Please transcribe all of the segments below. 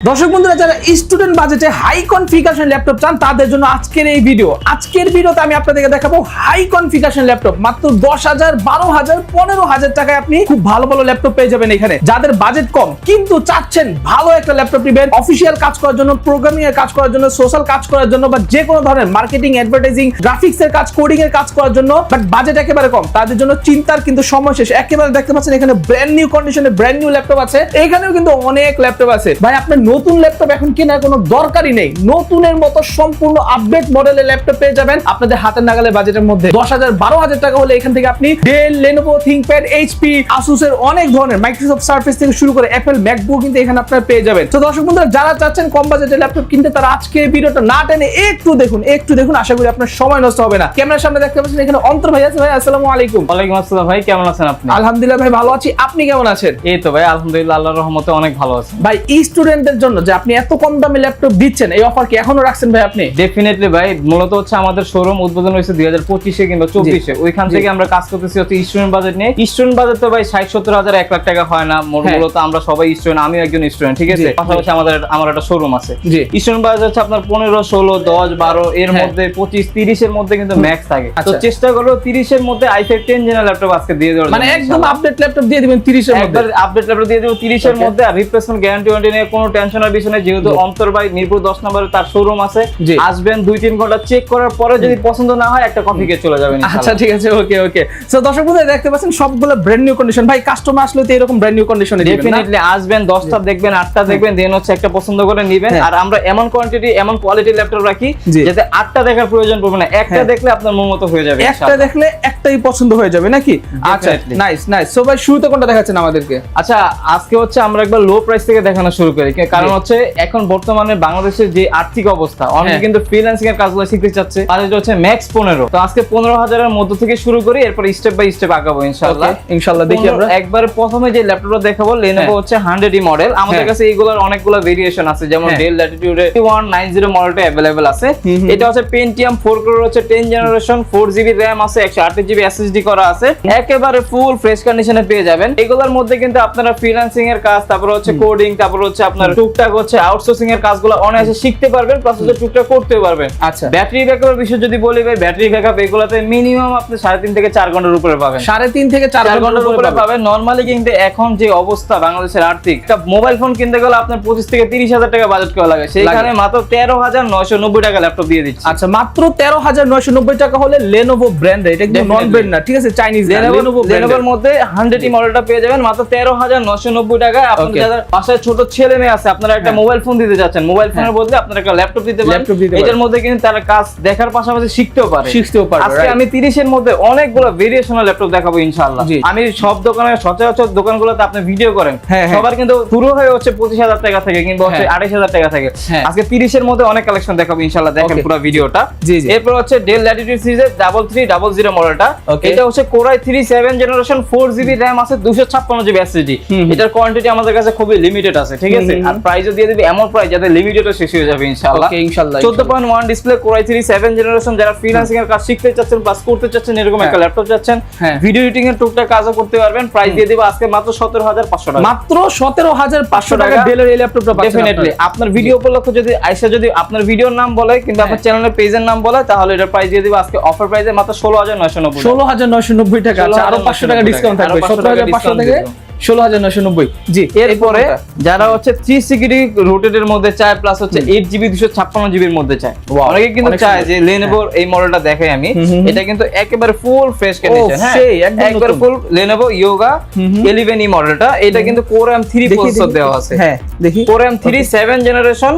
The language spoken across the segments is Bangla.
দর্শক বন্ধুরা যারা স্টুডেন্ট বাজেটে হাই কনফিগারেশন ল্যাপটপ চান তাদের জন্য আজকের ভিডিওতে আমি আপনাদেরকে দেখাবো হাই কনফিগারেশন ল্যাপটপ মাত্র 10,000, 12,000, 15,000 টাকায় আপনি খুব ভালো ভালো ল্যাপটপ পেয়ে যাবেন এখানে। যাদের বাজেট কম কিন্তু চাচ্ছেন ভালো একটা ল্যাপটপ নেবেন অফিসিয়াল কাজ করার জন্য, প্রোগ্রামিং এর কাজ করার জন্য, সোশ্যাল কাজ করার জন্য বা যে কোনো ধরনের মার্কেটিং, অ্যাডভার্টাইজিং, গ্রাফিক্স এর কাজ, কোডিং এর কাজ করার জন্য, বাট বাজেট একেবারে কম, তাদের জন্য চিন্তার কিন্তু সময় শেষ। একেবারে দেখতে পাচ্ছেন এখানে ব্র্যান্ড নিউ কন্ডিশনে ব্র্যান্ড নিউ ল্যাপটপ আছে। এখানেও কিন্তু অনেক ল্যাপটপ আছে। ভাই আপনার নতুন ল্যাপটপ এখন কেনার কোনো দরকারই নেই, নতুনের মতো সম্পূর্ণ আপডেট মডেলের ল্যাপটপ পেয়ে যাবেন আপনাদের হাতের নাগালে বাজেটের মধ্যে। 10,000, 12,000 টাকা হলে এখান থেকে আপনি Dell, Lenovo, ThinkPad, HP, Asus এর অনেক ধরনের, মাইক্রোসফট সার্ফেস থেকে শুরু করে অ্যাপল ম্যাকবুক কিন্তু এখানে আপনারা পেয়ে যাবেন। তো দর্শক বন্ধুরা যারা চাচ্ছেন কম বাজেটের ল্যাপটপ কিনতে তারা আজকে এই ভিডিওটা না টেনে একটু দেখুন, আশা করি আপনার সময় নষ্ট হবে না। ক্যামেরার সামনে দেখতে পাচ্ছেন এখানে অন্তর ভাই আছে। ভাই আসসালামু আলাইকুম। ওয়ালাইকুম আসসালাম ভাই, কেমন আছেন আপনি? আলহামদুলিল্লাহ ভাই ভালো আছি, আপনি কেমন আছেন? এই তো ভাই আলহামদুলিল্লাহ, আল্লাহর রহমতে অনেক ভালো আছি ভাই। স্টুডেন্টদের জন্য যে আপনি এত কম দামে ল্যাপটপ দিচ্ছেন, এই অফার কি এখনো রাখছেন ভাই আপনি? ডেফিনেটলি ভাই, মূলত হচ্ছে আমাদের শোরুম উদ্বোধন হয়েছে 2025-এ কিংবা 24-এ, ওইখান থেকে আমরা কাজ করতেছি হচ্ছে স্টুডেন্ট বাজেট নিয়ে। স্টুডেন্ট বাজেট তো ভাই 60-70 হাজার 1 লাখ টাকা হয় না, মূলত আমরা সবাই স্টুডেন্ট, আমিও একজন স্টুডেন্ট, ঠিক আছে। পাশাপাশি আমার একটা শোরুম আছে। স্টুডেন্ট বাজেট হচ্ছে আপনার 15, 16, 10, 12 এর মধ্যে, 25, 30 এর মধ্যে কিন্তু ম্যাক্স থাকে। তো চেষ্টা করব 30 এর মধ্যে i5 10 জেনারেল ল্যাপটপ আজকে দিয়ে দেওয়ার, মানে একদম আপডেট ল্যাপটপ দিয়ে দিবেন 30 এর মধ্যে। আপডেট ল্যাপটপ দিয়ে দেব 30 এর মধ্যে। আর রিপ্লেসমেন্ট গ্যারান্টি নিয়ে কোনো টেনশনের বিষয় নেই, যেহেতু অন্তর ভাই মিরপুর 10 নম্বরে তার শোরুম আছে। আসবেন 2-3 ঘন্টা চেক করার পরে যদি পছন্দ না হয় একটা কপি কে চলে যাবেন। আচ্ছা ঠিক আছে, ওকে। সো দর্শক বন্ধুরা দেখতে পাচ্ছেন সবগুলো ব্র্যান্ড নিউ কন্ডিশন। ভাই কাস্টমার আসলে তো এরকম ব্র্যান্ড নিউ কন্ডিশনে দিবেন না? ডেফিনেটলি আসবেন, 10টা দেখবেন, 8টা দেখবেন, দেন হচ্ছে একটা পছন্দ করে নেবেন। আর আমরা এমন কোয়ান্টিটি, এমন কোয়ালিটির ল্যাপটপ রাখি যাতে 8টা দেখার প্রয়োজন পড়বে না, একটা দেখলে আপনার মন মতো হয়ে যাবে। একটা দেখলে একটাই পছন্দ হয়ে যাবে নাকি? আচ্ছা নাইস। সো ভাই শুরুতে কোনটা দেখাচ্ছেন আমাদেরকে? আচ্ছা আজকে হচ্ছে আমরা একবার লো প্রাইস থেকে দেখানো শুরু করি, কারণ হচ্ছে এখন বর্তমানে বাংলাদেশের যে আর্থিক অবস্থা, অনেকে কিন্তু ফ্রিল্যান্সিং এর কাজগুলো শিখতে চাচ্ছে। আর এটা হচ্ছে ম্যাক্স 15। তো আজকে 15,000 এর মধ্যে থেকে শুরু করি, এরপর স্টেপ বাই স্টেপ আগাবো ইনশাআল্লাহ। দেখি আমরা একবারে প্রথমে যে ল্যাপটপটা দেখাবো Lenovo হচ্ছে 100E মডেল। আমাদের কাছে এইগুলোর অনেকগুলো ভেরিয়েশন আছে, যেমন Dell Latitude 2190 মডেলটা अवेलेबल আছে। এটা হচ্ছে Pentium 4 কোর হচ্ছে 10 জেনারেশন, 4GB RAM আছে, 128GB SSD করা আছে, একেবারে ফুল ফ্রেশ কন্ডিশনে পেয়ে যাবেন। এগুলোর মধ্যে কিন্তু আপনারা ফ্রিল্যান্সিং এর কাজ, তারপর হচ্ছে কোডিং, তারপর হচ্ছে আপনার টুকটাক হচ্ছে আউটসোর্সিং এর কাজগুলো অনায়াসে শিখতে পারবেন, প্লাস হচ্ছে টুকটাক করতে পারবেন। আচ্ছা ব্যাটারি ব্যাকআপের বিষয় যদি বলি ভাই, ব্যাটারি ব্যাকআপ এগুলাতে মিনিমাম আপনি 3.5 থেকে 4 ঘন্টার উপরে পাবেন। 3.5 থেকে 4 ঘন্টার উপরে পাবেন নরমালি। কিন্তু এখন যে অবস্থা বাংলাদেশের আর্থিক, একটা মোবাইল ফোন কিনতে গেলে আপনার 25 থেকে 30,000 টাকা বাজেট করা লাগে, সেইখানে মাত্র 13,990 টাকা ল্যাপটপ দিয়ে দিচ্ছে। আচ্ছা মাত্র 13,990 টাকা হলে Lenovo ব্র্যান্ডের, এটা কিন্তু নন ব্র্যান্ড না, ঠিক আছে, চাইনিজ। Lenovo মধ্যে 100E মডেলটা পেয়ে যাবেন মাত্র 13,990 টাকায়। আপনাদের যাদের বাসায় ছোট ছেলে মেয়ে আছে, আপনারা একটা মোবাইল ফোন দিতে যাচ্ছেন, মোবাইল ফোনের বদলে আপনারা একটা ল্যাপটপ দিতে পারেন। এটার মধ্যে কিন্তু তারা কাজ দেখার পাশাপাশি শিখতেও পারে। আজকে আমি 30 এর মধ্যে অনেকগুলো ভেরিয়েশনাল ল্যাপটপ দেখাবো ইনশাআল্লাহ। আমি সব দোকানে, সচরাচর দোকানগুলোতে আপনি ভিডিও করেন, সবার কিন্তু শুরু হয়ে হচ্ছে 25,000 টাকা থেকে কিংবা হচ্ছে 28,000 টাকা থেকে। আজকে 30 এর মধ্যে অনেক কালেকশন দেখাবো ইনশাআল্লাহ, দেখেন পুরো ভিডিওটা। এরপর হচ্ছে Dell Latitude সিরিজের 3300 মডেলটা। এটা হচ্ছে Core i3 7 generation, 4GB RAM আছে, 256GB SSD। এটার কোয়ান্টিটি আমাদের কাছে খুবই লিমিটেড আছে, ঠিক আছে। আর প্রাইসও দিয়ে দিবে এমন প্রাইস যাতে লিমিটেডও শেষ হয়ে যাবে ইনশাআল্লাহ। 14.1 ডিসপ্লে Core i3 7 জেনারেশন, যারা ফ্রিল্যান্সিং এর কাজ শিখতে চাচ্ছেন, প্লাস করতে চাচ্ছেন, এরকম একটা ল্যাপটপ চাচ্ছেন, ভিডিও এডিটিং এর টুকটাক কাজও করতে পারবেন। প্রাইস দিয়ে দিব আজকে মাত্র 17,500 টাকা। মাত্র 17,500 টাকা ডেলের এই ল্যাপটপটা পাচ্ছেন। ডেফিনেটলি আপনার ভিডিও উপলক্ষে যদি আইসা যদি আপনার ভিডিওর নাম বলে কিংবা আপনার চ্যানেলের পেজের নাম বলে, তাহলে এটার প্রাইস দিয়ে দিব আজকে অফার প্রাইসে মাত্র 16,990 16,990 টাকা। আচ্ছা আরো 500 টাকা ডিসকাউন্ট থাকবে, 17,500 থেকে 16,990। জি এরপরে যারা হচ্ছে 360 রোটেটের মধ্যে চায়, প্লাস হচ্ছে 8GB 256GB এর মধ্যে চায়, অনেকে কিন্তু চায় যে Lenovo এই মডেলটা দেখাই আমি, এটা কিন্তু একেবারে ফুল ফ্রেশ কন্ডিশন। হ্যাঁ একবারে ফুল Lenovo Yoga 11E মডেলটা। এটা কিন্তু Core M3 প্রসেসর দেওয়া আছে। হ্যাঁ দেখি Core M3 7 generation,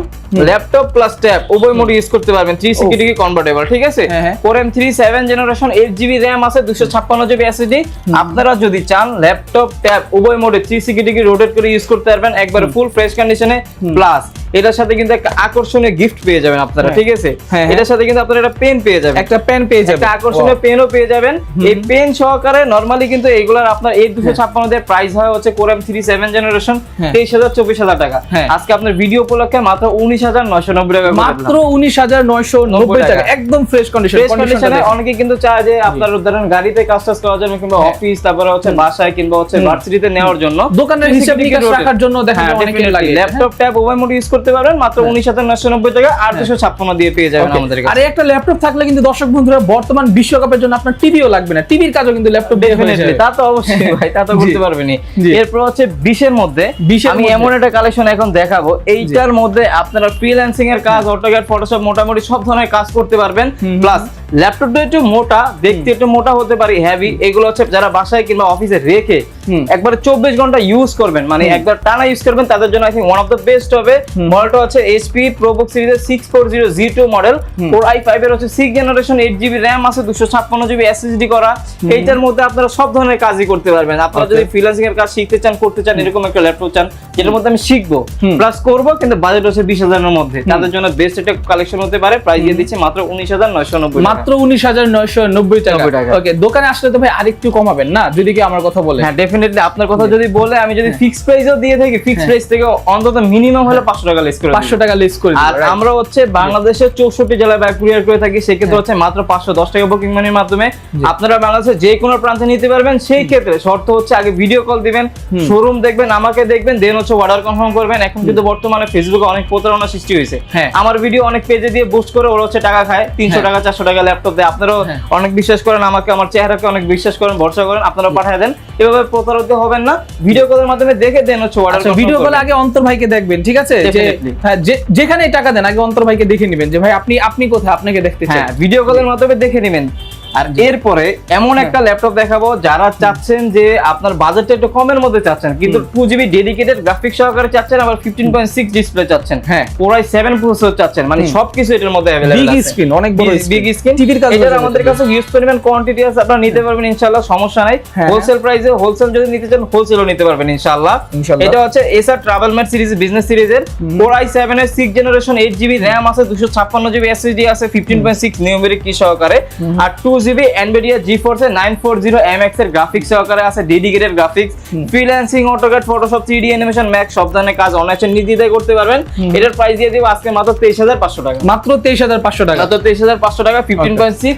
laptop plus tab উভয় মোড ইউজ করতে পারবেন, 360 কনভার্টেবল, ঠিক আছে। Core M3 7 generation, 8GB RAM আছে, 256GB SSD। আপনারা যদি চান ল্যাপটপ ট্যাব উভয় মোডে 360 ডিগ্রি রোটেট করে ইউজ করতে পারবেন, একবারে ফুল ফ্রেশ কন্ডিশনে, প্লাস এটার সাথে কিন্তু একটা আকর্ষণীয় গিফট পেয়ে যাবেন আপনারা, ঠিক আছে? হ্যাঁ। এটার সাথে কিন্তু আপনারা একটা পেন পেয়ে যাবেন, একটা পেন পেয়ে যাবেন, একটা আকর্ষণীয় পেনও পেয়ে যাবেন। এই পেন সহকারে নরমালি কিন্তু এইগুলার আপনার এই 256 দের প্রাইস হয় হচ্ছে Core M3 7 জেনারেশন 23,000 24,000 টাকা। আজকে আপনার ভিডিও উপলক্ষে মাত্র 19,990 টাকা, মাত্র 19,990 টাকা, একদম ফ্রেশ কন্ডিশনে। অনেকে কিন্তু চায় যে আপনার ধরেন গাড়িতে কাজ টাজ করার জন্য কিংবা অফিস, তারপরে হচ্ছে বাসায় কিংবা হচ্ছে ভার্সিটিতে নেওয়ার জন্য, দোকানের হিসাব নিকাশ রাখার জন্য দেখা যায় অনেকে লাগে। ল্যাপটপ ট্যাব উভয় মোড ইউজ করতে পারবেন মাত্র 19,990 টাকা, 856 দিয়ে পেয়ে যাবেন আমাদের কাছে। আর একটা ল্যাপটপ থাকলে কিন্তু দর্শক বন্ধুরা বর্তমান বিশ্বকাপের জন্য আপনার টিভিও লাগবে না, টিভির কাজও কিন্তু ল্যাপটপ দিয়ে হয়ে যাবে। তা তো অবশ্যই ভাই, তা তো করতে পারবেনি। এরপর হচ্ছে 20 এর মধ্যে আমি এমন একটা কালেকশন এখন দেখাবো, এইটার মধ্যে আপনারা ফ্রিল্যান্সিং এর কাজ, অটোক্যাড, ফটোশপ মোটামুটি সব ধরনের কাজ করতে পারবেন। প্লাস ল্যাপটপটা একটু মোটা, দেখতে একটু মোটা হতে পারে, হেভি। এগুলো হচ্ছে যারা বাসায় কিংবা অফিসে রেখে একবারে 24 ঘন্টা ইউজ করবেন, মানে একবার টানা ইউজ করবেন, তাদের জন্য I thing one of the best হবে। মডেলটা হচ্ছে HP ProBook সিরিজের 640G2 মডেল, Core i5 এর হচ্ছে 6 জেনারেশন, 8GB RAM আছে, 256GB SSD করা। এইটার মধ্যে আপনারা সব ধরনের কাজই করতে পারবেন। আপনারা যদি ফ্রিল্যান্সিং এর কাজ শিখতে চান, করতে চান, এরকম একটা ল্যাপটপ চান যেটার মধ্যে আমি শিখবো প্লাস করবো, কিন্তু বাজেট হচ্ছে 20,000 এর মধ্যে, তাদের জন্য বেস্ট একটা কালেকশন হতে পারে। প্রাইস দিয়ে দিচ্ছি মাত্র 19,990 মাত্র 19,990 টাকা। ওকে, দোকানে আসলে তো ভাই আরেকটু কমাবেন না যদি কি আমার কথা বলে? হ্যাঁ, ডেফিনেটলি আপনার কথা যদি বলে, আমি যদি ফিক্স প্রাইসও দিয়ে থাকি, ফিক্স প্রাইস থেকে অন্তত মিনিমাম হলে 500 টাকা লেস করে 500 টাকা লেস করে। আর আমরা হচ্ছে বাংলাদেশের 64 জেলায় ব্যাগ কুরিয়ার করে থাকি, সেক্ষেত্রে হচ্ছে মাত্র 510 টাকা বুকিং মানির মাধ্যমে আপনারা বাংলাদেশের যে কোনো প্রান্তে নিতে পারবেন। সেই ক্ষেত্রে শর্ত হচ্ছে আগে ভিডিও কল দিবেন, শোরুম দেখবেন, আমাকে দেখবেন, দেন হচ্ছে অর্ডার কনফার্ম করবেন। এখন কিন্তু বর্তমানে ফেসবুকে অনেক প্রতারণা সৃষ্টি হয়েছে, আমার ভিডিও অনেক পেজে দিয়ে বুস্ট করে ওরা হচ্ছে টাকা খায়, 300 টাকা 400 টাকা ল্যাপটপ দেয়। আপনারাও অনেক বিশ্বাস করেন আমাকে, আমার চেহারাকে অনেক বিশ্বাস করেন, ভরসা করেন, আপনারা পাঠিয়ে দেন। এভাবে প্রতারিত হবেন না, ভিডিও কলের মাধ্যমে দেখে দেন হচ্ছে অর্ডার। ভিডিও কলে আগে অন্তর ভাইকে দেখবেন, ঠিক আছে? যেখানে টাকা দেন আগে অন্তর ভাইকে দেখে নেবেন যে ভাই আপনি কোথায়, আপনাকে দেখতে চাই। ভিডিও কলের মাধ্যমে দেখে নেবেন। আর এরপরে এমন একটা ল্যাপটপ দেখাবো যারা চাচ্ছেন যে আপনার বাজেটটা একটু কমের মধ্যে চাচ্ছেন, কিন্তু 2GB ডেডিকেটেড গ্রাফিক্স সহকারে চাচ্ছেন, আবার 15.6 ডিসপ্লে চাচ্ছেন, Core i7 প্রসেসর চাচ্ছেন, মানে সবকিছু এটার মধ্যে अवेलेबल আছে। বিগ স্ক্রিন, অনেক বড় বিগ স্ক্রিন, টিভির কাজ। এটা আমাদের কাছে ইউজ পরিমাণ কোয়ান্টিটি আছে, আপনারা নিতে পারবেন ইনশাআল্লাহ, সমস্যা নাই। হোলসেল প্রাইসে, হোলসেল যদি নিতে চান হোলসেলও নিতে পারবেন ইনশাআল্লাহ। এটা হচ্ছে Acer Travelmate সিরিজ, বিজনেস সিরিজের Core i7 এর 6 জেনারেশন, 8GB RAM আছে, 256GB SSD আছে, 15.6 নিউমেরিক কি সহকারে, আর 2GB NVIDIA GeForce 940 MX এর গ্রাফিক্স সহকারে আছে, dedicated graphics. Freelancing, AutoCAD, Photoshop, 3D animation, max সব ধরনের কাজ অনলাইনে নির্দ্বিধায় করতে পারবেন। এটার প্রাইস দিয়ে দিব আজকে মাত্র 23,500 টাকা, মাত্র 23,500 টাকা, মাত্র 23,500 টাকা, 15.6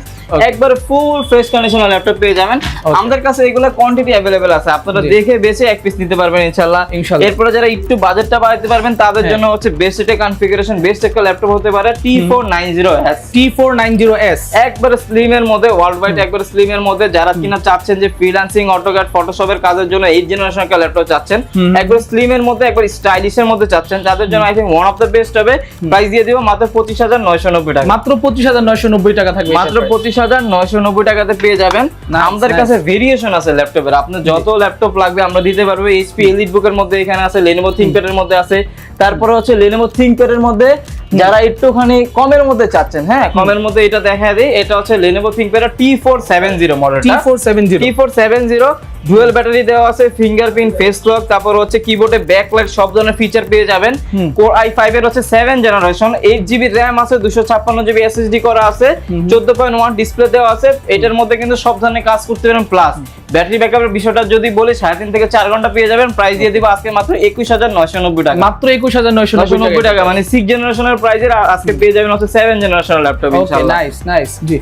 একবার ফুল ফ্রেশ কন্ডিশনাল ল্যাপটপ পেয়ে যাবেন। আমাদের কাছে এগুলো কোয়ান্টিটি अवेलेबल আছে, আপনারা দেখে বেছে এক পিস নিতে পারবেন ইনশাআল্লাহ। এরপর যারা একটু বাজেটটা বাড়াতে পারবেন তাদের জন্য হচ্ছে বেস্ট একটা কনফিগারেশন, বেস্ট একটা ল্যাপটপ হতে পারে T490S, একবার স্লিম এর মধ্যে, ওয়ার্ল্ড ওয়াইড একবার স্লিম এর মধ্যে। যারা কিনা চাচ্ছেন যে ফ্রিল্যান্সিং, অটোক্যাড, ফটোশপের কাজের জন্য 8 জেনারেশন একটা ল্যাপটপ চাচ্ছেন, একবার স্লিম এর মধ্যে, একবার স্টাইলিশ এর মধ্যে চাচ্ছেন, তাদের জন্য I thing one of the best হবে। প্রাইস দিয়ে দিব মাত্র 25,990 টাকা, মাত্র 25,990 টাকা থাকবে, মাত্র 25,990 টাকাতে পেয়ে যাবেন। আমাদের কাছে ভেরিয়েশন আছে ল্যাপটপের, আপনার যত ল্যাপটপ লাগবে আমরা দিতে পারবো। HP EliteBook এর মধ্যে এখানে আছে, Lenovo ThinkPad এর মধ্যে আছে, তারপরে হচ্ছে Lenovo ThinkPad এর মধ্যে যারা একটুখানি কমের মধ্যে চাচ্ছেন, কমের মধ্যে এটা দেখা দেয়, এটা হচ্ছে Lenovo ThinkPad এর T470 মডেলটা, T470 ডুয়াল ব্যাটারি দেওয়া আছে, ফিঙ্গারপ্রিন্ট, ফেস লক, তারপর হচ্ছে কিবোর্ডে ব্যাকলাইট, সব ধরনের ফিচার পেয়ে যাবেন। Core i5 এর হচ্ছে 7 জেনারেশন, 8GB RAM আছে, 256GB SSD করা আছে, 14.1 ডিসপ্লে দেওয়া আছে। এটার মধ্যে কিন্তু সব ধরনের কাজ করতে পারেন। প্লাস ব্যাটারি ব্যাকআপের বিষয়টা যদি বলি 3.5 থেকে 4 ঘন্টা পেয়ে যাবেন। প্রাইস দিয়ে দিব আজকে মাত্র 21,990 টাকা, মাত্র 21,990 টাকা, মানে 6 জেনারেশনের প্রাইসের আজকে পেয়ে যাবেন হচ্ছে 7 জেনারেশনের ল্যাপটপ ইনশাআল্লাহ। নাইস জি।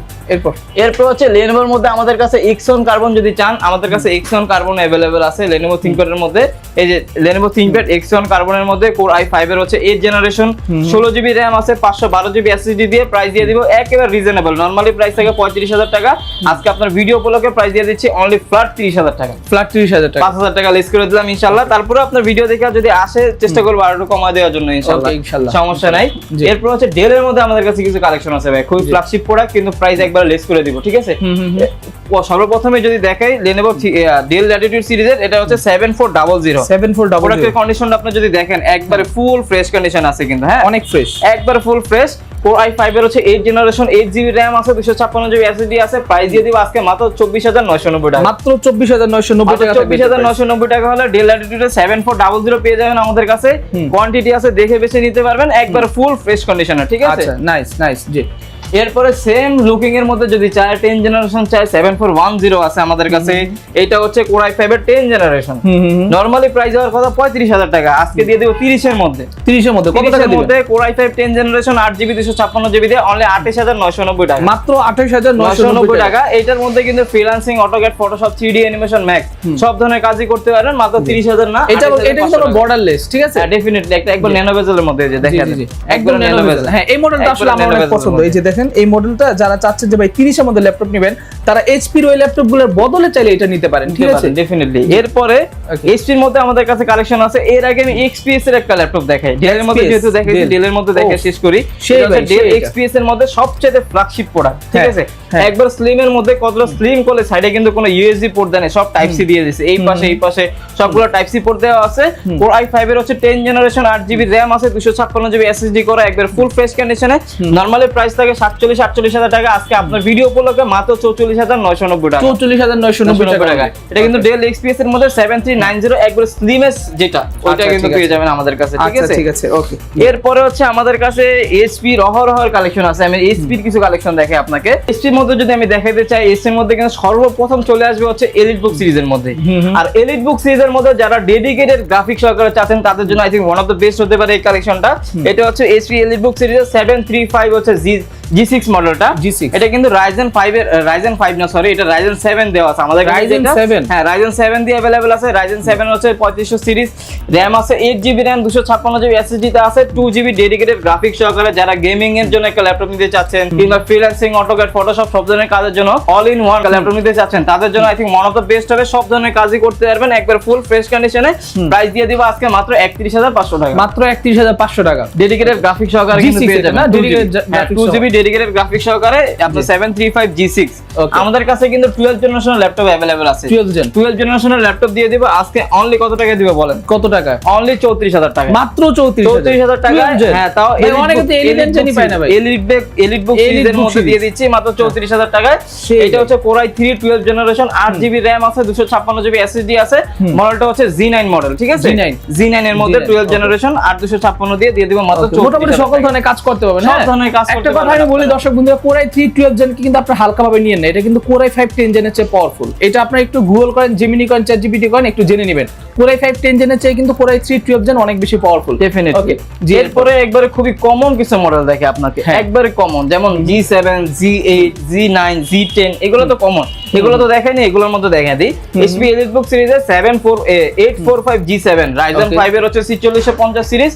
এরপর হচ্ছে Lenovo এর মধ্যে আমাদের কাছে Xeon Carbon যদি চান, আমাদের কাছে Xeon Carbon अवेलेबल আছে Lenovo ThinkPad এর মধ্যে। এই যে Lenovo ThinkPad Xeon Carbon এর মধ্যে Core i5 এর হচ্ছে 8 জেনারেশন, 16GB RAM আছে, 512GB SSD দিয়ে। প্রাইস দিয়ে দিব একেবারে রিজনেবল, নরমালি প্রাইস থাকে 35,000 টাকা, আজকে আপনার ভিডিও উপলক্ষে প্রাইস দিয়ে দিচ্ছি অনলি ফ্ল্যাট 30,000 টাকা, ফ্ল্যাট 30,000 টাকা, 5,000 টাকা লেস করে দিলাম ইনশাআল্লাহ। তারপরে আপনার ভিডিও দেখে যদি আসে চেষ্টা করব আরো কমায় দেওয়ার জন্য ইনশাআল্লাহ, সমস্যা নাই। এরপর হচ্ছে Dell এর মধ্যে আমাদের কাছে কিছু কালেকশন আছে ভাই, খুব ফ্ল্যাগশিপ প্রোডাক্ট, কিন্তু প্রাইস একবার লেস করে দিব, ঠিক আছে? সর্বপ্রথমে যদি দেখাই Lenovo Dell Latitude সিরিজের, এটা হচ্ছে 7400 প্রোডাক্টের কন্ডিশনটা আপনি যদি দেখেন একবারে ফুল ফ্রেশ কন্ডিশন আছে কিন্তু, অনেক ফ্রেশ, একবারে ফুল ফ্রেশ। Core i5 এর হচ্ছে 8 জেনারেশন 8GB RAM আছে 256GB SSD আছে প্রাইস দিয়ে দিব আজকে মাত্র 24990 টাকা মাত্র 24990 টাকা 24990 টাকা হলে Dell Latitude 7400 পেয়ে যাবেন আমাদের কাছে কোয়ান্টিটি আছে দেখে বেছে নিতে পারবেন একবার ফুল ফ্রেশ কন্ডিশনে ঠিক আছে আচ্ছা নাইস নাইস জি এরপরে সেম লুকিং এর মধ্যে যদি চাই 10 জেনারেশন চাই 7410 আছে আমাদের কাছে এটা হচ্ছে Core i5 এর 10 জেনারেশন নরমালি প্রাইস হওয়ার কথা 35000 টাকা আজকে দিয়ে দেব 30 এর মধ্যে 30 এর মধ্যে কত টাকা দিবেন Core i5 10 generation 8GB 256GB দিয়ে অনলি 28990 টাকা মাত্র 28990 টাকা এটার মধ্যে কিন্তু freelancing AutoCAD Photoshop 3D animation max সব ধরনের কাজই করতে পারবেন মাত্র 30000 না এটা কিন্তু বর্ডারলেস ঠিক আছে ডেফিনেটলি একটা একবার ন্যানো বেজেলের মধ্যে যে দেখেন একদম ন্যানো বেজেল হ্যাঁ এই মডেলটা আসলে আমার অনেক পছন্দ এই যে দেখেন এই মডেলটা যারা চাচ্ছেন যে ভাই 30 এর মধ্যে ল্যাপটপ নেবেন তারা এইচপি এর ওই ল্যাপটপগুলোর বদলে চাইলে এটা নিতে পারেন ঠিক আছে ডেফিনেটলি এরপরে এইচপি এর মধ্যে আমাদের কাছে কালেকশন আছে এর আগে আমি XPS এর একটা ল্যাপটপ দেখাই ডেল এর মধ্যে যেহেতু দেখাইছি ডেল এর মধ্যে দেখে শেষ করি সেই ডেল XPS এর মধ্যে সবচেয়ে ফ্ল্যাগশিপ প্রোডাক্ট ঠিক আছে একবার স্লিম এর মধ্যে কতটা স্লিম করলে সাইডে কিন্তু কোনো ইউএসবি পোর্ট দেয় না সব টাইপ সি দিয়ে দিয়েছে এই পাশে সবগুলো টাইপ সি পোর্ট দেওয়া আছে Core i5 এর হচ্ছে 10 জেনারেশন 8GB RAM আছে 256GB SSD করা একবার ফুল ফ্রেশ কন্ডিশনে নরমালি প্রাইস থাকে 48000 টাকা আজকে আপনার ভিডিও উপলক্ষে মাত্র 44990 টাকা 44990 টাকা এটা কিন্তু Dell XPS এর মধ্যে 7390 একবার স্লিমেস্ট যেটা ওটা কিন্তু পেয়ে যাবেন আমাদের কাছে ঠিক আছে ঠিক আছে ওকে এরপরে হচ্ছে আমাদের কাছে HP এর অহরহর কালেকশন আছে আমি HP এর কিছু কালেকশন দেখাই আপনাকে HP এর মধ্যে যদি আমি দেখাইতে চাই HP এর মধ্যে কিন্তু সর্বপ্রথম চলে আসবে হচ্ছে এলিট বুক সিরিজের মধ্যে আর এলিট বুক সিরিজের মধ্যে যারা ডেডিকেটেড গ্রাফিক্স সহকারে চাচ্ছেন তাদের জন্য I thing one of the best হতে পারে এই কালেকশনটা এটা হচ্ছে HP এলিট বুক সিরিজের 735 হচ্ছে G6 মডেলটা G6 এটা কিন্তু Ryzen 5 এর Ryzen 5 না সরি এটা Ryzen 7 দেওয়া আছে আমাদের Ryzen 7 হ্যাঁ Ryzen 7 দিয়ে अवेलेबल আছে Ryzen 7 হচ্ছে 3500 সিরিজ RAM আছে 8GB RAM 256GB SSD তে আছে 2GB ডেডিকেটেড গ্রাফিক্স সহকারে যারা গেমিং এর জন্য একটা ল্যাপটপ নিতে চাচ্ছেন কিংবা ফ্রিল্যান্সিং অটোক্যাড ফটোশপ সব ধরনের কাজের জন্য অল ইন ওয়ান ল্যাপটপ নিতে চাচ্ছেন তাদের জন্য I thing one of the best হবে সব ধরনের কাজই করতে পারবেন একবার ফুল ফ্রেশ কন্ডিশনে প্রাইস দিয়ে দিব আজকে মাত্র 31500 টাকা মাত্র 31500 টাকা ডেডিকেটেড গ্রাফিক্স সহকারে কিন্তু পেয়ে যাবেন না ডেডিকেটেড 2GB ডেডিকেটেড গ্রাফিক্স সহকারে আপনার 735 G6 আমাদের কাছে কিন্তু 12 জেনারেশনের ল্যাপটপ अवेलेबल আছে 12 জেনারেশনের ল্যাপটপ দিয়ে দিব আজকে অনলি কত টাকা দিবে বলেন কত টাকা অনলি 34000 টাকা মাত্র 34000 টাকা হ্যাঁ তাও অনেকে তো এলিট এনজিনই পায় না ভাই এলিট বুক সিরিজের মধ্যে দিয়ে দিচ্ছি মাত্র 34000 টাকায় এটা হচ্ছে Core i3 12 generation 8GB RAM আছে 256GB SSD আছে মডেলটা হচ্ছে Z9 মডেল ঠিক আছে Z9 এর মধ্যে 12 জেনারেশন 8256 দিয়ে দিব মাত্র 34000 মোটামুটি সকল ধরনের কাজ করতে পারবেন সব ধরনের কাজ করতে একটা কথা আমি বলি দর্শক বন্ধুরা Core i3 12 জেন কিন্তু আপনি হালকা ভাবে নিয়েন না এটা কিন্তু Core i5 10 জেনের চেয়ে পাওয়ারফুল এটা আপনি একটু গুগল করেন জেমিনি করেন ChatGPT করেন একটু জেনে নেবেন Core i5 10 জেনের চেয়ে কিন্তু Core i3 12 জেন অনেক বেশি পাওয়ারফুল ডেফিনেটলি ওকে এরপরে একবারে খুবই কমন কিছু মডেল দেখে আপনাকে একবারে কমন যেমন G7 G8 Z9 Z10 এগুলো তো কমন এগুলো তো দেখাইনি এগুলোর মধ্যে দেখাই দিই HP EliteBook সিরিজের 845 G7 Ryzen 5 এর হচ্ছে 4650 সিরিজ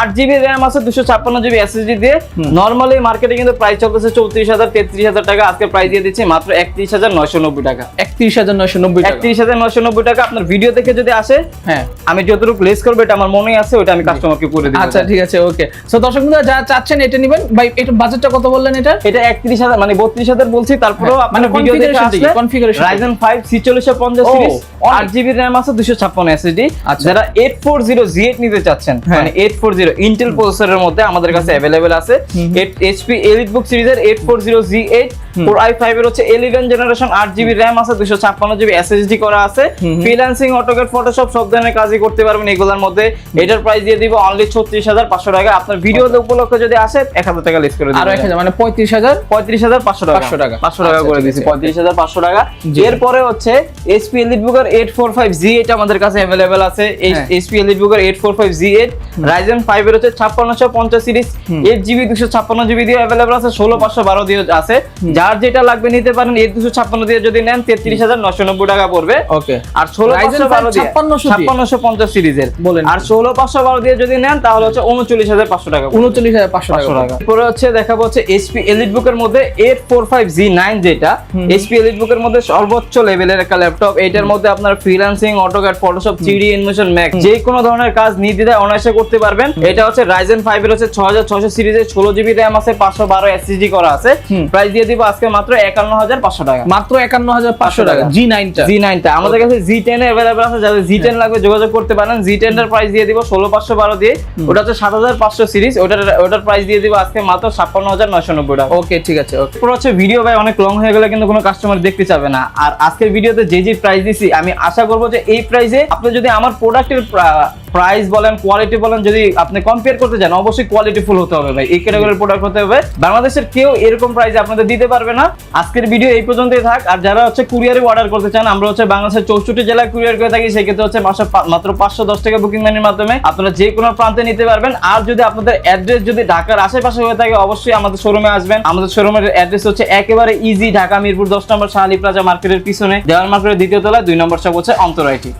8GB RAM আছে 256GB SSD দিয়ে নরমালি মার্কেটে কিন্তু প্রাইস চলতেছে 34000 33000 টাকা আজকে প্রাইস দিয়ে দিচ্ছি মাত্র 31990 টাকা 31990 টাকা 31990 টাকা আপনার ভিডিও দেখে যদি আসে হ্যাঁ আমি যতটুকু লেস করব এটা আমার মনেই আছে ওটা আমি কাস্টমারকে করে দিব আচ্ছা ঠিক আছে ওকে সো দর্শক বন্ধুরা যারা চাচ্ছেন এটা নেবেন ভাই এটা বাজেটটা কত বললেন এটা 31000 মানে 32000 বলছি তারপরেও আপনার ভিডিও দেখে আসলে configuration Ryzen 5 4650 series 8GB RAM আছে 256 SSD যারা 840 Z8 নিতে চাচ্ছেন মানে 840 ইন্টেল প্রসেসরের মধ্যে আমাদের কাছে अवेलेबल আছে HP EliteBook সিরিজের 840 Z8 Core i5 এর হচ্ছে 11 জেনারেশন 8GB RAM আছে 256GB SSD করা আছে ফ্রিল্যান্সিং অটোক্যাড ফটোশপ সব ধরনের কাজই করতে পারবেন এগুলোর মধ্যে এটার প্রাইস দিয়ে দিব অনলি 36500 টাকা আপনার ভিডিও উপলক্ষে যদি আসে 1000 টাকা লেস করে দিব আর 1000 মানে 35500 টাকা 500 টাকা করে দিছি 35500 টাকা এরপরে হচ্ছে HP EliteBook এর 845 Z8 আমাদের কাছে अवेलेबल আছে HP EliteBook এর 845 Z8 Ryzen 5 এর হচ্ছে 5650 সিরিজ 8GB 256GB দিয়ে अवेलेबल আছে 16512 দিয়ে আছে যার যেটা লাগবে নিতে পারেন 256 দিয়ে যদি নেন 33990 টাকা পড়বে ওকে আর 16512 দিয়ে 5650 সিরিজের বলেন আর 16512 দিয়ে যদি নেন তাহলে হচ্ছে 39500 টাকা 39500 টাকা পরে হচ্ছে দেখাবো হচ্ছে HP EliteBook এর মধ্যে 845 Z9 যেটা HP EliteBook এর মধ্যে সর্বোচ্চ লেভেলের একটা ল্যাপটপ এটার মধ্যে আপনার freelancing AutoCAD Photoshop 3D animation max যে কোনো ধরনের কাজ নির্দ্বিধায় অনায়াসে করতে পারবেন এটা হচ্ছে Ryzen 5 এর হচ্ছে 6600 সিরিজের 16GB RAM আছে 512 SSD করা আছে প্রাইস দিয়ে দিব আজকে মাত্র 51,500 টাকা। মাত্র 51,500 টাকা G9টা। টা আমাদের কাছে G10 अवेलेबल আছে, যাদের G10 লাগবে যোগাযোগ করতে পারেন। G10 এর প্রাইস দিয়ে দিব 16,512 দিয়ে, ওটা হচ্ছে 7,500 সিরিজ, ওটার প্রাইস দিয়ে দিব আজকে মাত্র 56,990 টাকা। ওকে ঠিক আছে। ওকে পুরো হচ্ছে ভিডিও ভাই অনেক লং হয়ে গেলে কিন্তু কোনো কাস্টমার দেখতে চাবে না। আর আজকের ভিডিওতে যে প্রাইস দিছি, আমি আশা করবো যে এই প্রাইসে আপনি যদি আমার প্রোডাক্টের প্রাইস বলেন, কোয়ালিটি বলেন, যদি আপনি কম্পেয়ার করতে চান, অবশ্যই কোয়ালিটি ফুল হতে হবে ভাই, এই ক্যাটাগরির প্রোডাক্ট হতে হবে। বাংলাদেশের কেউ এরকম প্রাইসে আপনাদের দিতে পারবে না। আজকের ভিডিও এই পর্যন্তই থাক। আর যারা হচ্ছে কুরিয়ারে অর্ডার করতে চান, আমরা হচ্ছে বাংলাদেশের 64 জেলায় কুরিয়ার করে থাকি, সেক্ষেত্রে হচ্ছে মাত্র 510 টাকা বুকিং মানির মাধ্যমে আপনারা যে কোনো প্রান্তে নিতে পারবেন। আর যদি আপনাদের অ্যাড্রেস যদি ঢাকার আশেপাশে হয়ে থাকে, অবশ্যই আমাদের শোরুমে আসবেন। আমাদের শোরুমের অ্যাড্রেস হচ্ছে একেবারে ইজি, ঢাকা মিরপুর 10 নম্বর শাহালি প্লাজা মার্কেটের পিছনে, দেওয়াল মার্কেটের দ্বিতীয় তলায় 2 নম্বর শপ হচ্ছে অন্তর আইটি।